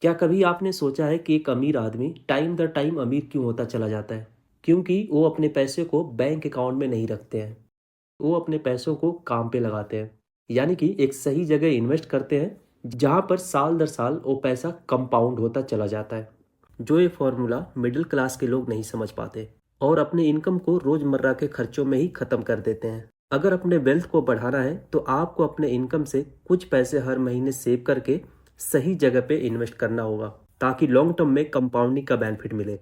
क्या कभी आपने सोचा है कि एक अमीर आदमी टाइम दर टाइम अमीर क्यों होता चला जाता है? क्योंकि वो अपने पैसे को बैंक अकाउंट में नहीं रखते हैं। वो अपने पैसों को काम पे लगाते हैं। यानी कि एक सही जगह इन्वेस्ट करते हैं, जहाँ पर साल दर साल वो पैसा कंपाउंड होता चला जाता है। जो ये फॉर्मूला मिडिल क्लास के लोग नहीं समझ पाते और अपने इनकम को रोजमर्रा के खर्चों में ही खत्म कर देते हैं। अगर अपने वेल्थ को बढ़ाना है तो आपको अपने इनकम से कुछ पैसे हर महीने सेव करके सही जगह पे इन्वेस्ट करना होगा, ताकि लॉन्ग टर्म में कंपाउंडिंग का बेनिफिट मिले।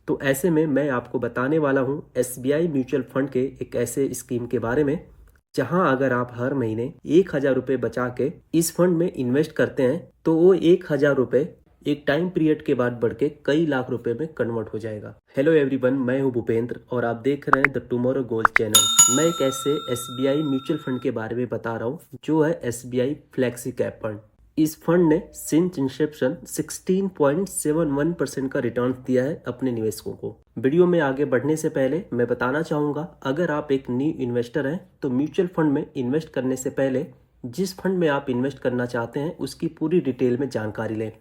तो ऐसे में मैं आपको बताने वाला हूँ एसबीआई म्यूचुअल फंड के एक ऐसे स्कीम के बारे में, जहां अगर आप हर महीने 1,000 रुपये बचा के इस फंड में इन्वेस्ट करते हैं तो वो 1,000 रुपये एक टाइम पीरियड के बाद बढ़ के कई लाख रुपए में कन्वर्ट हो जाएगा। हेलो एवरीवन, मैं हूं भूपेंद्र और आप देख रहे हैं द टुमारो गोल्ड चैनल। मैं एक ऐसे एसबीआई म्यूचुअल फंड के बारे में बता रहा हूं जो है एसबीआई फ्लेक्सी कैप फंड। इस फंड ने सिंस इंसेप्शन 16.71% का रिटर्न दिया है अपने निवेशकों को। वीडियो में आगे बढ़ने से पहले मैं बताना चाहूँगा, अगर आप एक न्यू इन्वेस्टर हैं तो म्यूचुअल फंड में इन्वेस्ट करने से पहले जिस फंड में आप इन्वेस्ट करना चाहते हैं उसकी पूरी डिटेल में जानकारी लें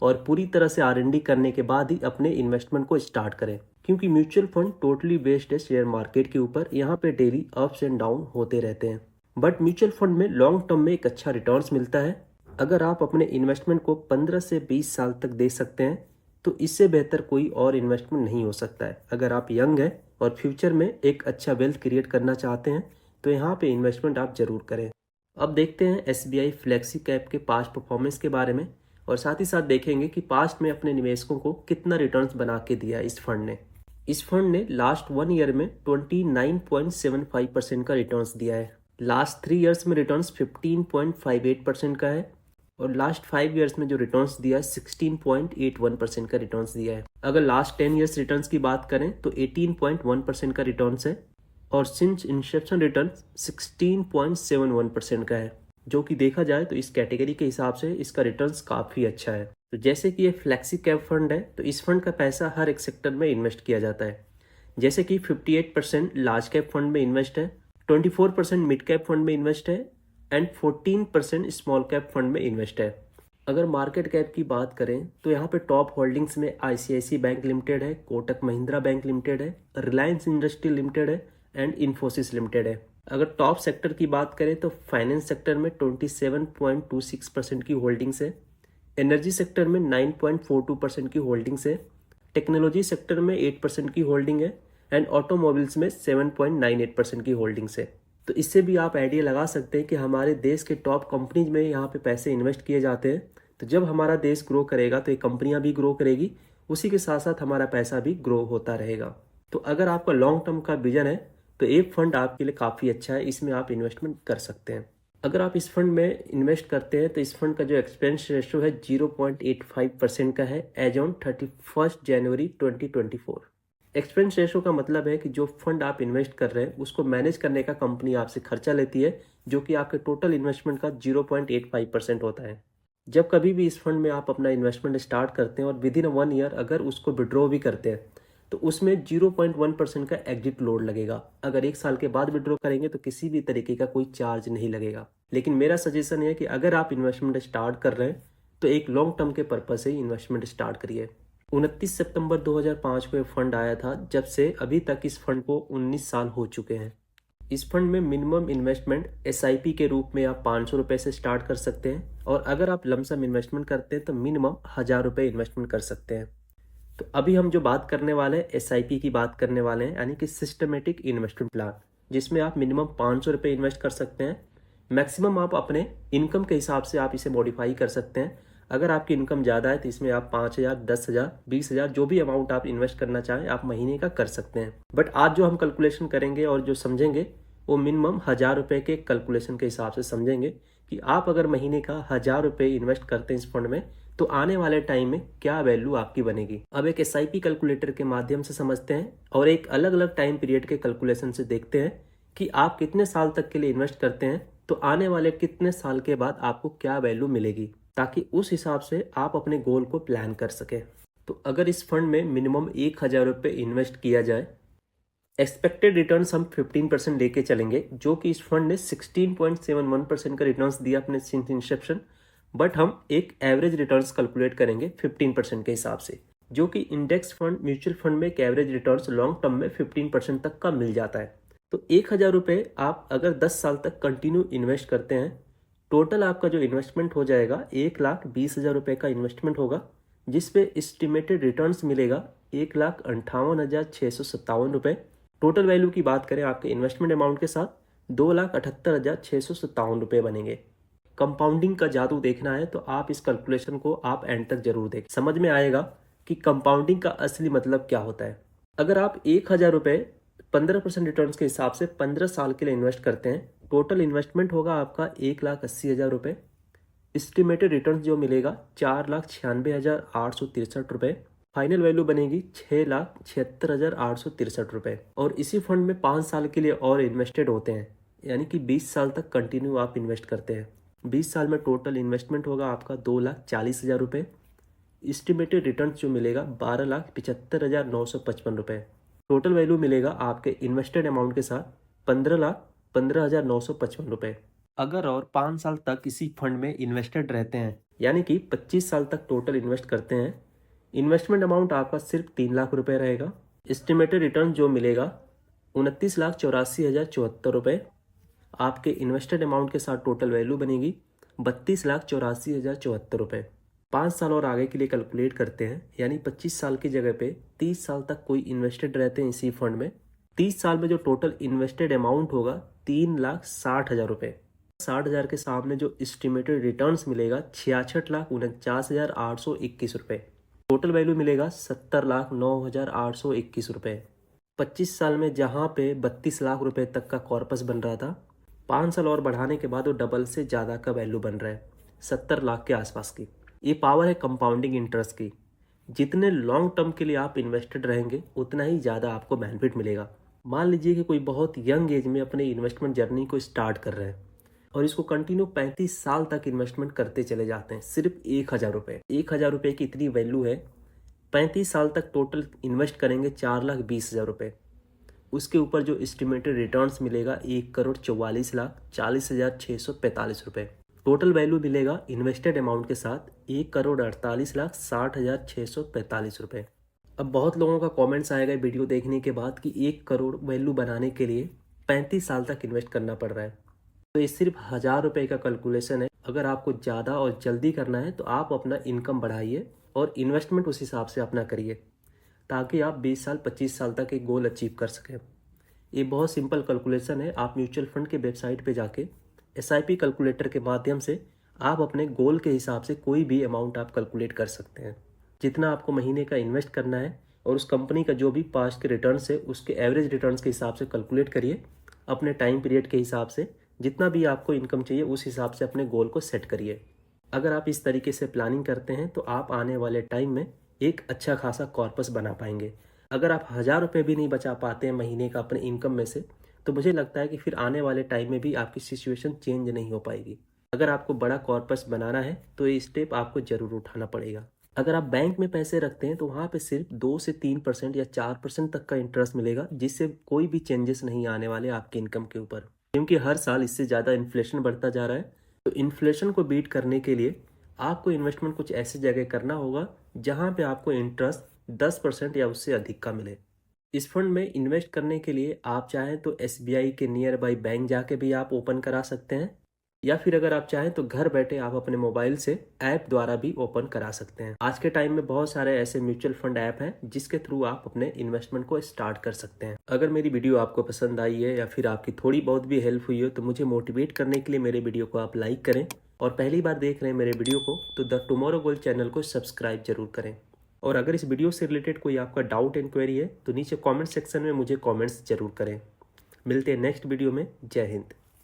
और पूरी तरह से आर&डी करने के बाद ही अपने इन्वेस्टमेंट को स्टार्ट करें। क्योंकि म्यूचुअल फंड टोटली बेस्ड है शेयर मार्केट के ऊपर, यहाँ पे डेली अप्स एंड डाउन होते रहते हैं। बट म्यूचुअल फंड में लॉन्ग टर्म में एक अच्छा रिटर्न्स मिलता है। अगर आप अपने इन्वेस्टमेंट को 15 से 20 साल तक दे सकते हैं तो इससे बेहतर कोई और इन्वेस्टमेंट नहीं हो सकता है। अगर आप यंग हैं और फ्यूचर में एक अच्छा वेल्थ क्रिएट करना चाहते हैं तो यहाँ पे इन्वेस्टमेंट आप जरूर करें। अब देखते हैं एसबीआई फ्लेक्सी कैप के पास्ट परफॉर्मेंस के बारे में और साथ ही साथ देखेंगे कि पास्ट में अपने निवेशकों को कितना रिटर्न्स बना के दिया इस फंड ने। इस फंड ने लास्ट 1 ईयर में 29.75% का रिटर्न्स दिया है। लास्ट 3 ईयर्स में रिटर्न्स 15.58% का है और लास्ट 5 ईयर्स में जो रिटर्न्स दिया है 16.81% का रिटर्न्स दिया है। अगर लास्ट 10 ईयर्स रिटर्न्स की बात करें तो 18.1% का रिटर्न्स है और सिंस इंसेप्शन रिटर्न 16.71% का है, जो कि देखा जाए तो इस कैटेगरी के हिसाब से इसका रिटर्न्स काफ़ी अच्छा है। तो जैसे कि ये फ्लेक्सी कैप फंड है तो इस फंड का पैसा हर एक सेक्टर में इन्वेस्ट किया जाता है। जैसे कि 58% लार्ज कैप फंड में इन्वेस्ट है, 24% मिड कैप फंड में इन्वेस्ट है एंड 14% स्मॉल कैप फंड में इन्वेस्ट है। अगर मार्केट कैप की बात करें तो यहाँ पे टॉप होल्डिंग्स में आईसीआईसी बैंक लिमिटेड है, कोटक महिंद्रा बैंक लिमिटेड है, रिलायंस इंडस्ट्री लिमिटेड है एंड इन्फोसिस लिमिटेड है। अगर टॉप सेक्टर की बात करें तो फाइनेंस सेक्टर में 27.26% की होल्डिंग्स है, एनर्जी सेक्टर में 9.42% की होल्डिंग्स है, टेक्नोलॉजी सेक्टर में 8% की होल्डिंग है एंड ऑटोमोबाइल्स में 7.98% की होल्डिंग्स है। तो इससे भी आप आइडिया लगा सकते हैं कि हमारे देश के टॉप कंपनीज में यहाँ पे पैसे इन्वेस्ट किए जाते हैं। तो जब हमारा देश ग्रो करेगा तो ये कंपनियां भी ग्रो करेगी, उसी के साथ साथ हमारा पैसा भी ग्रो होता रहेगा। तो अगर आपका लॉन्ग टर्म का विजन है तो एक फंड आपके लिए काफ़ी अच्छा है, इसमें आप इन्वेस्टमेंट कर सकते हैं। अगर आप इस फंड में इन्वेस्ट करते हैं तो इस फंड का जो एक्सपेंस रेशो है 0.85% का है as on 31 January 2024। Expense ratio का मतलब है कि जो फंड आप इन्वेस्ट कर रहे हैं उसको मैनेज करने का कंपनी आपसे खर्चा लेती है, जो कि आपके टोटल इन्वेस्टमेंट का 0.85% होता है। जब कभी भी इस फंड में आप अपना इन्वेस्टमेंट स्टार्ट करते हैं और विद इन 1 ईयर अगर उसको विड्रॉ भी करते हैं तो उसमें 0.1% का एग्जिट लोड लगेगा। अगर 1 साल के बाद विड्रॉ करेंगे तो किसी भी तरीके का कोई चार्ज नहीं लगेगा। लेकिन मेरा सजेशन है कि अगर आप इन्वेस्टमेंट स्टार्ट कर रहे हैं तो एक लॉन्ग टर्म के पर्पज से ही इन्वेस्टमेंट स्टार्ट करिए। 29 सितंबर 2005 को ये फंड आया था, जब से अभी तक इस फंड को 19 साल हो चुके हैं। इस फंड में मिनिमम इन्वेस्टमेंट एसआईपी के रूप में आप 500 रुपये से स्टार्ट कर सकते हैं और अगर आप लमसम इन्वेस्टमेंट करते हैं तो मिनिमम 1000 रुपये इन्वेस्टमेंट कर सकते हैं। तो अभी हम जो बात करने वाले हैं एसआईपी की बात करने वाले हैं, यानी कि सिस्टमेटिक इन्वेस्टमेंट प्लान, जिसमें आप मिनिमम 500 रुपये इन्वेस्ट कर सकते हैं। मैक्सिमम आप अपने इनकम के हिसाब से आप इसे मॉडिफाई कर सकते हैं। अगर आपकी इनकम ज़्यादा है तो इसमें आप 5,000, 10,000, 20,000 जो भी अमाउंट आप इन्वेस्ट करना चाहें आप महीने का कर सकते हैं। बट आज जो हम कैलकुलेशन करेंगे और जो समझेंगे वो मिनिमम 1000 रुपये के कैलकुलेशन के हिसाब से समझेंगे कि आप अगर महीने का 1000 रुपये इन्वेस्ट करते हैं इस फंड में तो आने वाले टाइम में क्या वैल्यू आपकी बनेगी। अब एक एसआईपी कैलकुलेटर के माध्यम से समझते हैं और एक अलग अलग टाइम पीरियड के कैलकुलेशन से देखते हैं कि आप कितने साल तक के लिए इन्वेस्ट करते हैं तो आने वाले कितने साल के बाद आपको क्या वैल्यू मिलेगी, ताकि उस हिसाब से आप अपने गोल को प्लान कर सकें। तो अगर इस फंड में मिनिमम 1000 रुपये इन्वेस्ट किया जाए, एक्सपेक्टेड रिटर्न्स हम 15% लेके चलेंगे, जो कि इस फंड ने 16.71% का रिटर्न्स दिया अपने सिंस इंसेप्शन। बट हम एक एवरेज रिटर्न्स कैलकुलेट करेंगे 15% के हिसाब से, जो कि इंडेक्स फंड म्यूचुअल फंड में एक एवरेज रिटर्न्स लॉन्ग टर्म में 15% तक का मिल जाता है। तो 1,000 रुपये आप अगर 10 साल तक कंटिन्यू इन्वेस्ट करते हैं, टोटल आपका जो इन्वेस्टमेंट हो जाएगा 1,20,000 रुपये का इन्वेस्टमेंट होगा, जिसपे एस्टिमेटेड रिटर्न्स मिलेगा 1,58,657 रुपये। टोटल वैल्यू की बात करें आपके इन्वेस्टमेंट अमाउंट के साथ 2,78,657 रुपये बनेंगे। कंपाउंडिंग का जादू देखना है तो आप इस कैलकुलेशन को आप एंड तक जरूर देखें, समझ में आएगा कि कंपाउंडिंग का असली मतलब क्या होता है। अगर आप 1,000 रुपये 15% रिटर्न के हिसाब से 15 साल के लिए इन्वेस्ट करते हैं, टोटल इन्वेस्टमेंट होगा आपका 1,80,000 रुपये। एस्टिमेटेड रिटर्न जो मिलेगा 4,96,863 रुपये। फाइनल वैल्यू बनेगी 6,76,863 रुपये। और इसी फंड में 5 साल के लिए और इन्वेस्टेड होते हैं, यानी कि 20 साल तक कंटिन्यू आप इन्वेस्ट करते हैं। 20 साल में टोटल इन्वेस्टमेंट होगा आपका 2,40,000 रुपये। एस्टिमेटेड रिटर्न जो मिलेगा 12,75,955 रुपये। टोटल वैल्यू मिलेगा आपके इन्वेस्टेड अमाउंट के साथ 15,15,955 रुपये। अगर और 5 साल तक किसी फंड में इन्वेस्टेड रहते हैं, यानी कि 25 साल तक टोटल इन्वेस्ट करते हैं, इन्वेस्टमेंट अमाउंट आपका सिर्फ 3 लाख रुपये रहेगा। एस्टिमेटेड रिटर्न जो मिलेगा 29,84,074 रुपये। आपके इन्वेस्टेड अमाउंट के साथ टोटल वैल्यू बनेगी 32,84,074 रुपये। 5 साल और आगे के लिए कैलकुलेट करते हैं, यानी 25 साल की जगह पे 30 साल तक कोई इन्वेस्टेड रहते हैं इसी फंड में। 30 साल में जो टोटल इन्वेस्टेड अमाउंट होगा 3,60,000 रुपये। 60,000 के सामने जो एस्टिमेटेड रिटर्न्स मिलेगा 66,49,821 रुपये। टोटल वैल्यू मिलेगा 70,09,821 रुपये। 25 साल में जहाँ पे 32 लाख रुपए तक का कॉर्पस बन रहा था, 5 साल और बढ़ाने के बाद वो डबल से ज़्यादा का वैल्यू बन रहा है, 70 लाख के आसपास की। ये पावर है कंपाउंडिंग इंटरेस्ट की। जितने लॉन्ग टर्म के लिए आप इन्वेस्टेड रहेंगे उतना ही ज़्यादा आपको बेनिफिट मिलेगा। मान लीजिए कि कोई बहुत यंग एज में अपने इन्वेस्टमेंट जर्नी को स्टार्ट कर रहे हैं और इसको कंटिन्यू 35 साल तक इन्वेस्टमेंट करते चले जाते हैं, सिर्फ 1,000 रुपये। 1,000 रुपये की इतनी वैल्यू है, 35 साल तक टोटल इन्वेस्ट करेंगे 4,20,000 रुपये। उसके ऊपर जो एस्टिमेटेड रिटर्न्स मिलेगा 1,44,40,645 रुपये। टोटल वैल्यू मिलेगा इन्वेस्टेड अमाउंट के साथ 1,48,60,645 रुपये। अब बहुत लोगों का कमेंट्स आएगा वीडियो देखने के बाद कि 1 करोड़ वैल्यू बनाने के लिए 35 साल तक इन्वेस्ट करना पड़ रहा है। तो ये सिर्फ 1,000 रुपये का कैलकुलेशन है। अगर आपको ज़्यादा और जल्दी करना है तो आप अपना इनकम बढ़ाइए और इन्वेस्टमेंट उस हिसाब से अपना करिए, ताकि आप 20 साल 25 साल तक एक गोल अचीव कर सकें। ये बहुत सिंपल कैलकुलेशन है। आप म्यूचुअल फंड के वेबसाइट पे जाके SIP कैलकुलेटर के माध्यम से आप अपने गोल के हिसाब से कोई भी अमाउंट आप कैलकुलेट कर सकते हैं। जितना आपको महीने का इन्वेस्ट करना है और उस कंपनी का जो भी पास्ट के रिटर्न्स है उसके एवरेज रिटर्न्स के हिसाब से कैलकुलेट करिए। अपने टाइम पीरियड के हिसाब से जितना भी आपको इनकम चाहिए उस हिसाब से अपने गोल को सेट करिए। अगर आप इस तरीके से प्लानिंग करते हैं तो आप आने वाले टाइम में एक अच्छा खासा कॉर्पस बना पाएंगे। अगर आप 1,000 रुपये भी नहीं बचा पाते हैं महीने का अपने इनकम में से, तो मुझे लगता है कि फिर आने वाले टाइम में भी आपकी सिचुएशन चेंज नहीं हो पाएगी। अगर आपको बड़ा कॉर्पस बनाना है तो ये स्टेप आपको ज़रूर उठाना पड़ेगा। अगर आप बैंक में पैसे रखते हैं तो वहाँ पे सिर्फ 2 से 3% या 4% तक का इंटरेस्ट मिलेगा, जिससे कोई भी चेंजेस नहीं आने वाले आपके इनकम के ऊपर, क्योंकि हर साल इससे ज़्यादा इन्फ्लेशन बढ़ता जा रहा है। तो इन्फ्लेशन को बीट करने के लिए आपको इन्वेस्टमेंट कुछ ऐसी जगह करना होगा जहाँ पे आपको इंटरेस्ट 10% या उससे अधिक का मिले। इस फंड में इन्वेस्ट करने के लिए आप चाहें तो SBI के नियर बाई बैंक जाके भी आप ओपन करा सकते हैं, या फिर अगर आप चाहें तो घर बैठे आप अपने मोबाइल से ऐप द्वारा भी ओपन करा सकते हैं। आज के टाइम में बहुत सारे ऐसे म्यूचुअल फंड ऐप हैं जिसके थ्रू आप अपने इन्वेस्टमेंट को स्टार्ट कर सकते हैं। अगर मेरी वीडियो आपको पसंद आई है या फिर आपकी थोड़ी बहुत भी हेल्प हुई हो तो मुझे मोटिवेट करने के लिए मेरे वीडियो को आप लाइक करें, और पहली बार देख रहे हैं मेरे वीडियो को तो द टुमारो गोल चैनल को सब्सक्राइब जरूर करें। और अगर इस वीडियो से रिलेटेड कोई आपका डाउट एंड क्वेरी है तो नीचे कमेंट सेक्शन में मुझे कमेंट्स जरूर करें। मिलते हैं नेक्स्ट वीडियो में। जय हिंद।